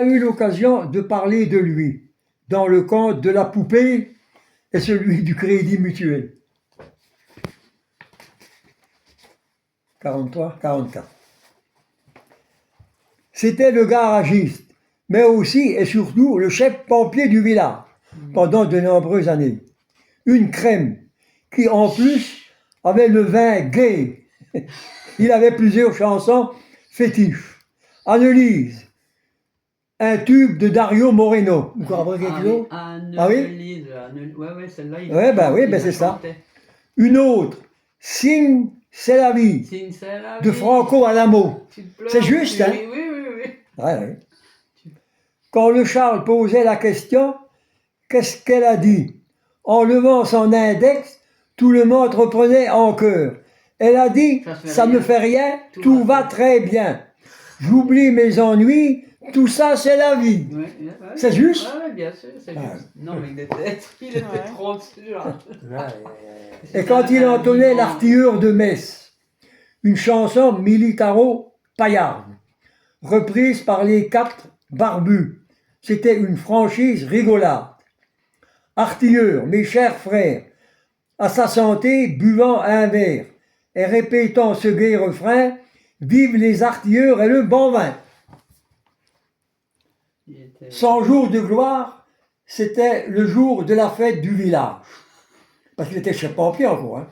eu l'occasion de parler de lui dans le conte de la poupée et celui du Crédit Mutuel. 43, 44. C'était le garagiste, mais aussi et surtout le chef pompier du village pendant de nombreuses années. Une crème qui en plus avait le vin gai. Il avait plusieurs chansons fétiches. Annelise, un tube de Dario Moreno. Vous comprenez quelque chose? Ah oui? Ouais, celle-là, Oui, ben c'est ça. Une autre, Signe, c'est la vie, de Franco Alamo. C'est juste, hein? Oui. Ouais. Quand le Charles posait la question, qu'est-ce qu'elle a dit? En levant son index, tout le monde reprenait en chœur. Elle a dit, ça ne fait rien, tout va très bien. J'oublie mes ennuis, tout ça c'est la vie. C'est juste? Oui, bien sûr, c'est juste. Non, mais il était trop sûr. Et quand il entonnait l'artilleur de Metz, une chanson militaro-paillarde, reprise par les 4 barbus, c'était une franchise rigolade. Artilleur, mes chers frères, à sa santé, buvant un verre et répétant ce gai refrain, vive les artilleurs et le bon vin. 100 jours de gloire, c'était le jour de la fête du village. Parce qu'il était chef pompier encore. Hein.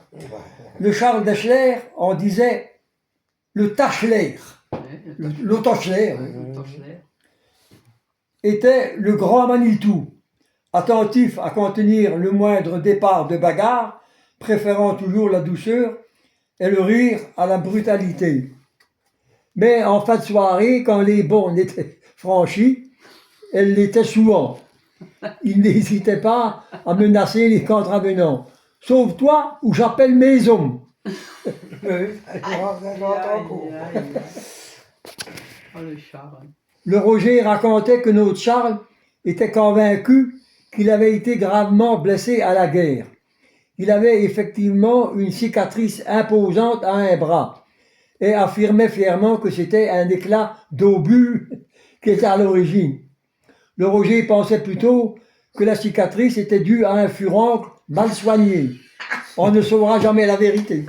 Le Charles d'Eschler en disait le Tachler. Le Tachler était le grand Manitou, attentif à contenir le moindre départ de bagarre, préférant toujours la douceur et le rire à la brutalité. Mais en fin de soirée, quand les bornes étaient franchies, elle l'était souvent. Il n'hésitait pas à menacer les contravenants. Sauve-toi ou j'appelle mes hommes. Le Roger racontait que notre Charles était convaincu qu'il avait été gravement blessé à la guerre. Il avait effectivement une cicatrice imposante à un bras et affirmait fièrement que c'était un éclat d'obus qui était à l'origine. Le Roger pensait plutôt que la cicatrice était due à un furoncle mal soigné. On ne saura jamais la vérité.